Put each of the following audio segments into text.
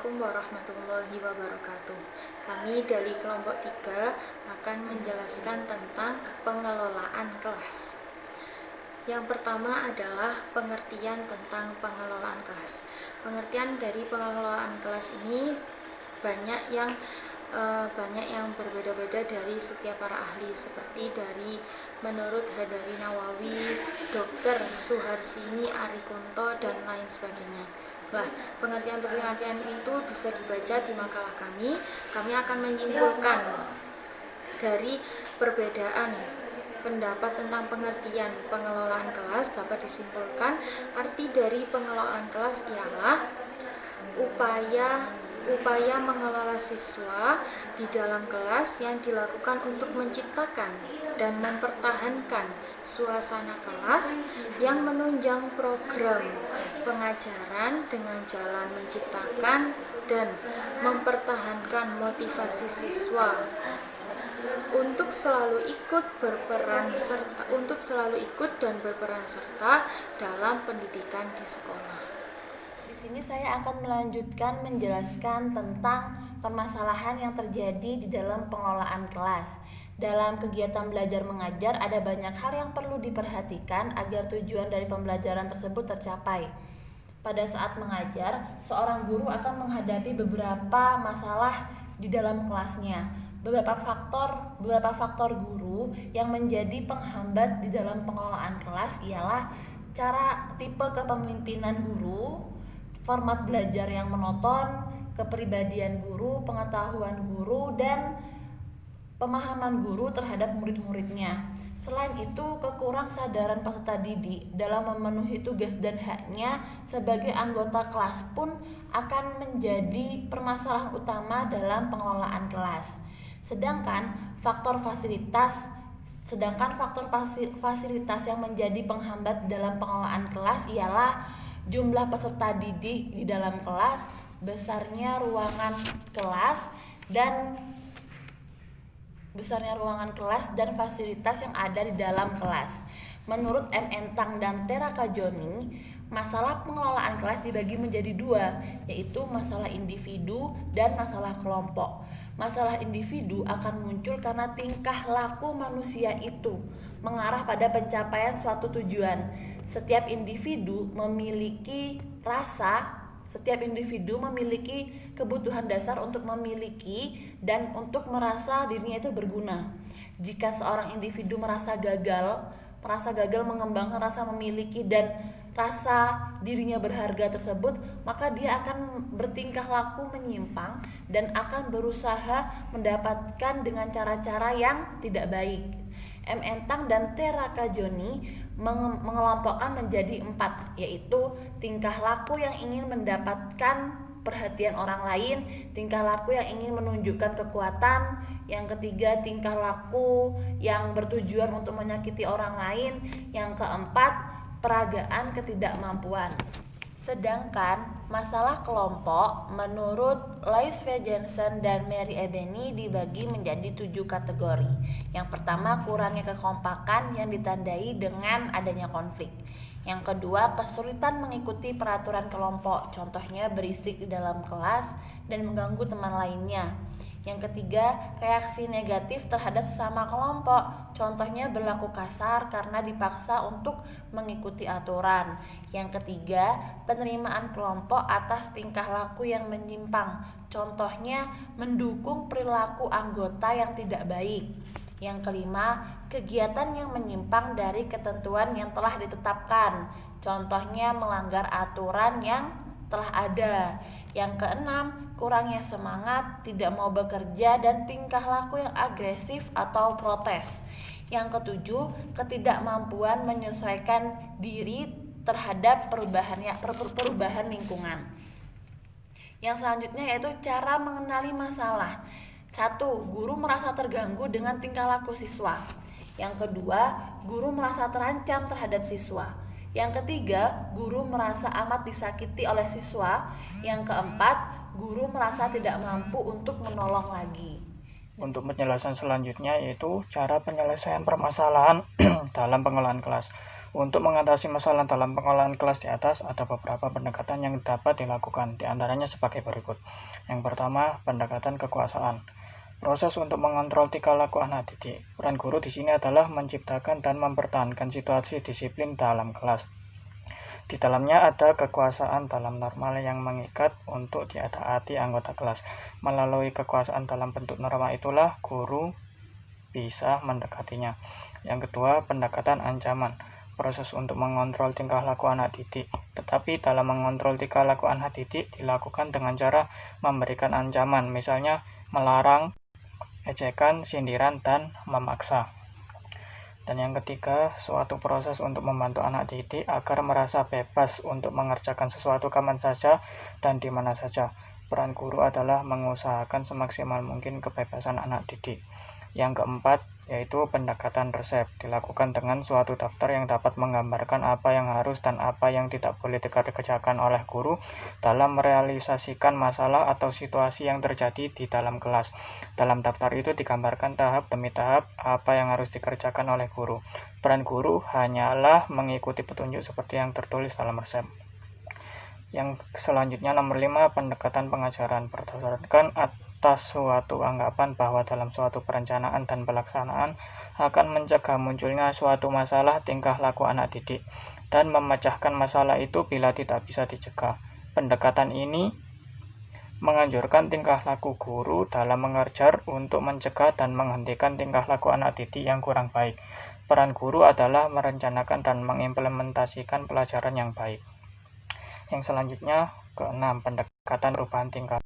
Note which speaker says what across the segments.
Speaker 1: Assalamualaikum warahmatullahi wabarakatuh. Kami dari kelompok 3 akan menjelaskan tentang pengelolaan kelas. Yang pertama adalah pengertian tentang pengelolaan kelas. Pengertian dari pengelolaan kelas ini banyak yang berbeda-beda dari setiap para ahli, seperti dari menurut Hadari Nawawi, Dr. Suharsini Arikunto, dan lain sebagainya. Nah, pengertian itu bisa dibaca di makalah kami. Kami akan menyimpulkan dari perbedaan pendapat tentang pengertian pengelolaan kelas. Dapat disimpulkan, arti dari pengelolaan kelas ialah upaya mengelola siswa di dalam kelas yang dilakukan untuk menciptakan dan mempertahankan suasana kelas yang menunjang program pengajaran dengan jalan menciptakan dan mempertahankan motivasi siswa untuk selalu ikut dan berperan serta dalam pendidikan di sekolah.
Speaker 2: Di sini saya akan melanjutkan menjelaskan tentang permasalahan yang terjadi di dalam pengelolaan kelas. Dalam kegiatan belajar mengajar ada banyak hal yang perlu diperhatikan agar tujuan dari pembelajaran tersebut tercapai. Pada saat mengajar, seorang guru akan menghadapi beberapa masalah di dalam kelasnya. Beberapa faktor guru yang menjadi penghambat di dalam pengelolaan kelas ialah tipe kepemimpinan guru, format belajar yang monoton, kepribadian guru, pengetahuan guru, dan pemahaman guru terhadap murid-muridnya. Selain itu, kekurangan peserta didik dalam memenuhi tugas dan haknya sebagai anggota kelas pun akan menjadi permasalahan utama dalam pengelolaan kelas. Sedangkan faktor fasilitas yang menjadi penghambat dalam pengelolaan kelas ialah jumlah peserta didik di dalam kelas, besarnya ruangan kelas dan fasilitas yang ada di dalam kelas. Menurut M. Entang dan Tera Kajoni, masalah pengelolaan kelas dibagi menjadi dua, yaitu masalah individu dan masalah kelompok. Masalah individu akan muncul karena tingkah laku manusia itu mengarah pada pencapaian suatu tujuan. Setiap individu memiliki kebutuhan dasar untuk memiliki dan untuk merasa dirinya itu berguna. Jika seorang individu merasa gagal mengembangkan rasa memiliki dan rasa dirinya berharga tersebut, maka dia akan bertingkah laku menyimpang dan akan berusaha mendapatkan dengan cara-cara yang tidak baik. M. Entang dan Tera Kajoni mengelompokkan menjadi 4, yaitu tingkah laku yang ingin mendapatkan perhatian orang lain, tingkah laku yang ingin menunjukkan kekuatan, yang ketiga tingkah laku yang bertujuan untuk menyakiti orang lain, yang keempat peragaan ketidakmampuan. Sedangkan masalah kelompok menurut Lois V. Jensen dan Mary Ebeni dibagi menjadi 7 kategori. Yang pertama, kurangnya kekompakan yang ditandai dengan adanya konflik. Yang kedua, kesulitan mengikuti peraturan kelompok, contohnya berisik di dalam kelas dan mengganggu teman lainnya. Yang ketiga, reaksi negatif terhadap sesama kelompok, contohnya berlaku kasar karena dipaksa untuk mengikuti aturan. Yang ketiga, penerimaan kelompok atas tingkah laku yang menyimpang, contohnya mendukung perilaku anggota yang tidak baik. Yang kelima, kegiatan yang menyimpang dari ketentuan yang telah ditetapkan, contohnya melanggar aturan yang telah ada. Yang keenam, kurangnya semangat, tidak mau bekerja, dan tingkah laku yang agresif atau protes. Yang ketujuh, ketidakmampuan menyesuaikan diri terhadap perubahan lingkungan. Yang selanjutnya yaitu cara mengenali masalah. 1. Guru merasa terganggu dengan tingkah laku siswa. Yang kedua, guru merasa terancam terhadap siswa. Yang ketiga, guru merasa amat disakiti oleh siswa. Yang keempat, guru merasa tidak mampu untuk menolong lagi.
Speaker 3: Untuk penjelasan selanjutnya yaitu cara penyelesaian permasalahan dalam pengolahan kelas. Untuk mengatasi masalah dalam pengolahan kelas di atas, ada beberapa pendekatan yang dapat dilakukan, diantaranya sebagai berikut. Yang pertama, pendekatan kekuasaan. Proses untuk mengontrol tingkah laku anak didik. Peran guru di sini adalah menciptakan dan mempertahankan situasi disiplin dalam kelas. Di dalamnya ada kekuasaan dalam norma yang mengikat untuk ditaati anggota kelas. Melalui kekuasaan dalam bentuk norma itulah guru bisa mendekatinya. Yang kedua, pendekatan ancaman. Proses untuk mengontrol tingkah laku anak didik. Tetapi dalam mengontrol tingkah laku anak didik dilakukan dengan cara memberikan ancaman, misalnya melarang, ejekan, sindiran, dan memaksa. Dan yang ketiga, suatu proses untuk membantu anak didik agar merasa bebas untuk mengerjakan sesuatu kapan saja dan di mana saja. Peran guru adalah mengusahakan semaksimal mungkin kebebasan anak didik. Yang keempat, yaitu pendekatan resep. Dilakukan dengan suatu daftar yang dapat menggambarkan apa yang harus dan apa yang tidak boleh dikerjakan oleh guru dalam merealisasikan masalah atau situasi yang terjadi di dalam kelas. Dalam daftar itu digambarkan tahap demi tahap apa yang harus dikerjakan oleh guru. Peran guru hanyalah mengikuti petunjuk seperti yang tertulis dalam resep. Yang selanjutnya nomor 5, pendekatan pengajaran. Berdasarkan atas suatu anggapan bahwa dalam suatu perencanaan dan pelaksanaan akan mencegah munculnya suatu masalah tingkah laku anak didik dan memecahkan masalah itu bila tidak bisa dicegah. Pendekatan ini menganjurkan tingkah laku guru dalam mengajar untuk mencegah dan menghentikan tingkah laku anak didik yang kurang baik. Peran guru adalah merencanakan dan mengimplementasikan pelajaran yang baik. Yang selanjutnya, keenam, pendekatan perubahan tingkah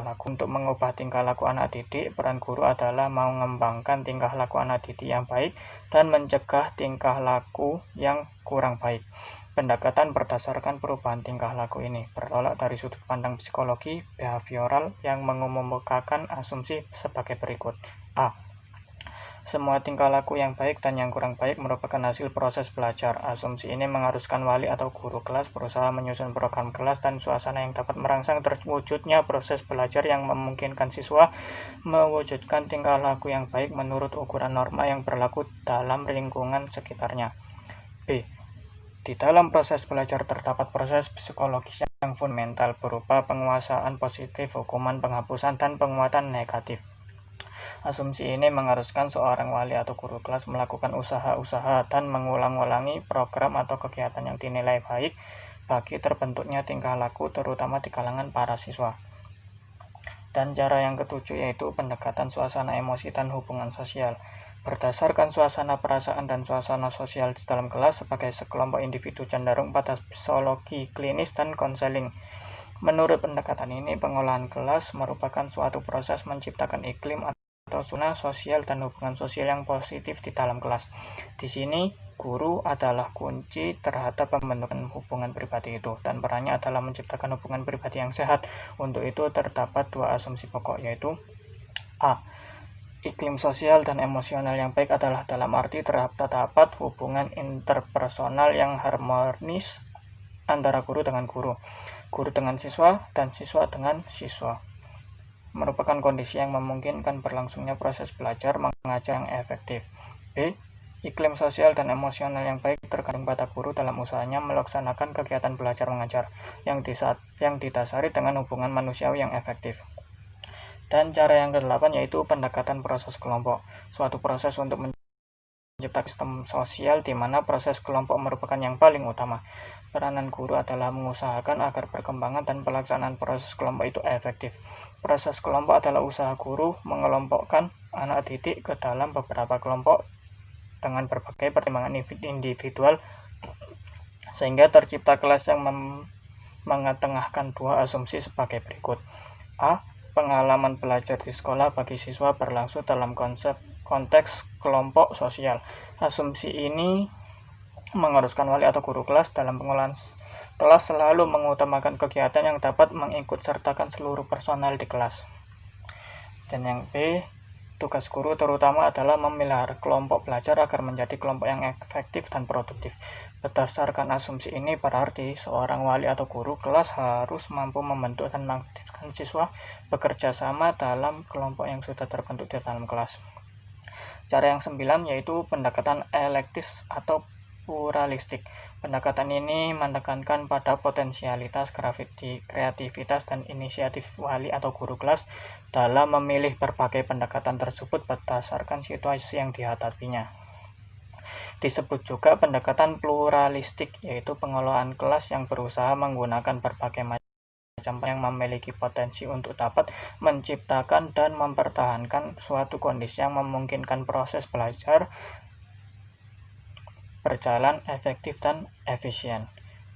Speaker 3: laku. Untuk mengubah tingkah laku anak didik, peran guru adalah mengembangkan tingkah laku anak didik yang baik dan mencegah tingkah laku yang kurang baik. Pendekatan berdasarkan perubahan tingkah laku ini bertolak dari sudut pandang psikologi behavioral yang mengemukakan asumsi sebagai berikut. A. Semua tingkah laku yang baik dan yang kurang baik merupakan hasil proses belajar. Asumsi ini mengharuskan wali atau guru kelas berusaha menyusun program kelas dan suasana yang dapat merangsang terwujudnya proses belajar yang memungkinkan siswa mewujudkan tingkah laku yang baik menurut ukuran norma yang berlaku dalam lingkungan sekitarnya. B. Di dalam proses belajar terdapat proses psikologis yang fundamental berupa penguasaan positif, hukuman penghapusan, dan penguatan negatif. Asumsi ini mengharuskan seorang wali atau guru kelas melakukan usaha-usaha dan mengulang-ulangi program atau kegiatan yang dinilai baik bagi terbentuknya tingkah laku terutama di kalangan para siswa. Dan cara yang ketujuh yaitu pendekatan suasana emosi dan hubungan sosial. Berdasarkan suasana perasaan dan suasana sosial di dalam kelas sebagai sekelompok individu cenderung pada psikologi klinis dan konseling. Menurut pendekatan ini, pengolahan kelas merupakan suatu proses menciptakan iklim atau zona sosial dan hubungan sosial yang positif di dalam kelas. Di sini, guru adalah kunci terhadap pembentukan hubungan pribadi itu, dan perannya adalah menciptakan hubungan pribadi yang sehat. Untuk itu, terdapat dua asumsi pokok, yaitu A. Iklim sosial dan emosional yang baik adalah dalam arti terdapat hubungan interpersonal yang harmonis antara guru dengan guru dengan siswa, dan siswa dengan siswa. Merupakan kondisi yang memungkinkan berlangsungnya proses belajar mengajar yang efektif. B. Iklim sosial dan emosional yang baik tergantung pada guru dalam usahanya melaksanakan kegiatan belajar mengajar yang didasari dengan hubungan manusiawi yang efektif. Dan cara yang ke-8 yaitu pendekatan proses kelompok, suatu proses untuk menciptakan sistem sosial di mana proses kelompok merupakan yang paling utama. Peranan guru adalah mengusahakan agar perkembangan dan pelaksanaan proses kelompok itu efektif. Proses kelompok adalah usaha guru mengelompokkan anak didik ke dalam beberapa kelompok dengan berbagai pertimbangan individual sehingga tercipta kelas yang mengetengahkan dua asumsi sebagai berikut. A. Pengalaman belajar di sekolah bagi siswa berlangsung dalam konteks kelompok sosial. Asumsi ini mengharuskan wali atau guru kelas dalam pengolahan kelas selalu mengutamakan kegiatan yang dapat mengikut sertakan seluruh personal di kelas. Dan yang B, Tugas guru terutama adalah memelihara kelompok belajar agar menjadi kelompok yang efektif dan produktif. Berdasarkan asumsi ini berarti seorang wali atau guru kelas harus mampu membentuk dan mengaktifkan siswa bekerja sama dalam kelompok yang sudah terbentuk di dalam kelas. Cara yang 9 yaitu pendekatan elektis atau pluralistik. Pendekatan ini menekankan pada potensialitas, kreativitas, dan inisiatif wali atau guru kelas dalam memilih berbagai pendekatan tersebut berdasarkan situasi yang dihadapinya. Disebut juga pendekatan pluralistik, yaitu pengelolaan kelas yang berusaha menggunakan berbagai macam yang memiliki potensi untuk dapat menciptakan dan mempertahankan suatu kondisi yang memungkinkan proses belajar berjalan efektif dan efisien.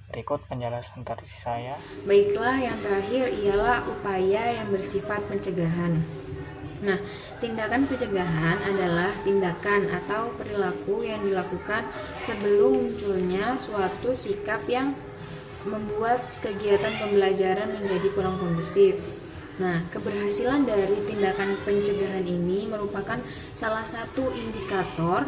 Speaker 3: Berikut penjelasan dari saya.
Speaker 4: Baiklah, yang terakhir ialah upaya yang bersifat pencegahan. Nah, tindakan pencegahan adalah tindakan atau perilaku yang dilakukan sebelum munculnya suatu sikap yang membuat kegiatan pembelajaran menjadi kurang kondusif. Nah, keberhasilan dari tindakan pencegahan ini merupakan salah satu indikator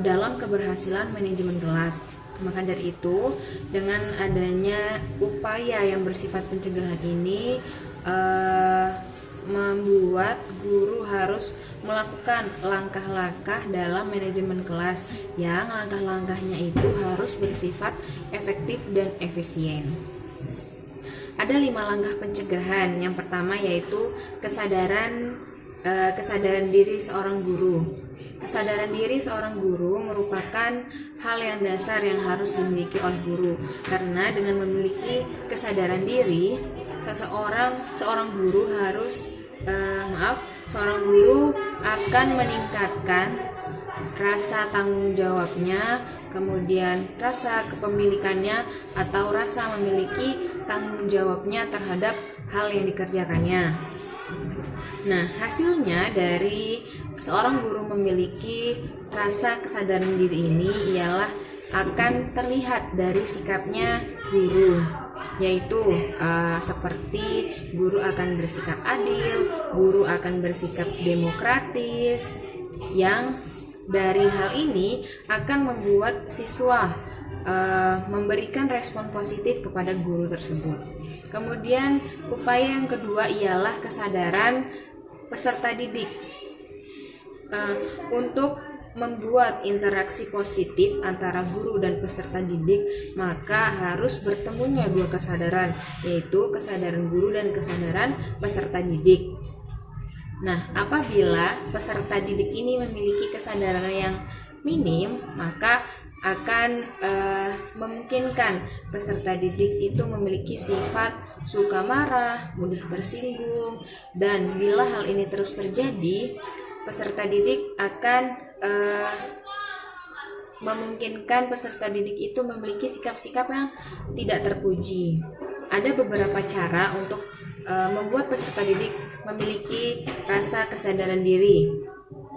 Speaker 4: dalam keberhasilan manajemen kelas. Maka dari itu, dengan adanya upaya yang bersifat pencegahan ini membuat guru harus melakukan langkah-langkah dalam manajemen kelas yang langkah-langkahnya itu harus bersifat efektif dan efisien. Ada 5 langkah pencegahan. Yang pertama yaitu kesadaran diri seorang guru. Kesadaran diri seorang guru merupakan hal yang dasar yang harus dimiliki oleh guru, karena dengan memiliki kesadaran diri, seorang guru akan meningkatkan rasa tanggung jawabnya, kemudian rasa kepemilikannya atau rasa memiliki tanggung jawabnya terhadap hal yang dikerjakannya. Nah, hasilnya dari seorang guru memiliki rasa kesadaran diri ini ialah akan terlihat dari sikapnya guru, yaitu seperti guru akan bersikap adil, guru akan bersikap demokratis, yang dari hal ini akan membuat siswa memberikan respon positif kepada guru tersebut. Kemudian upaya yang kedua ialah kesadaran peserta didik. Untuk membuat interaksi positif antara guru dan peserta didik, maka harus bertemunya 2 kesadaran, yaitu kesadaran guru dan kesadaran peserta didik. Nah, apabila peserta didik ini memiliki kesadaran yang minim, maka akan memungkinkan peserta didik itu memiliki sifat suka marah, mudah tersinggung, dan bila hal ini terus terjadi, peserta didik akan memungkinkan peserta didik itu memiliki sikap-sikap yang tidak terpuji. Ada beberapa cara untuk membuat peserta didik memiliki rasa kesadaran diri.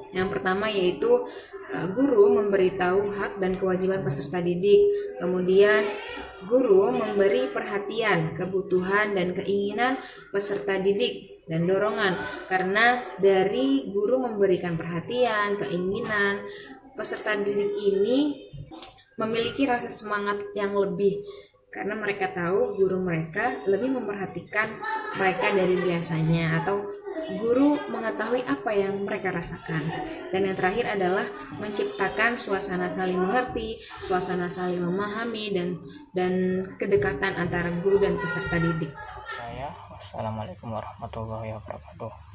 Speaker 4: Yang pertama yaitu guru memberitahu hak dan kewajiban peserta didik. Kemudian guru memberi perhatian, kebutuhan dan keinginan peserta didik dan dorongan. Karena dari guru memberikan perhatian, keinginan, peserta didik ini memiliki rasa semangat yang lebih, karena mereka tahu guru mereka lebih memperhatikan mereka dari biasanya, atau guru mengetahui apa yang mereka rasakan. Dan yang terakhir adalah menciptakan suasana saling mengerti, suasana saling memahami, dan kedekatan antara guru dan peserta didik.
Speaker 3: Wassalamualaikum warahmatullahi wabarakatuh.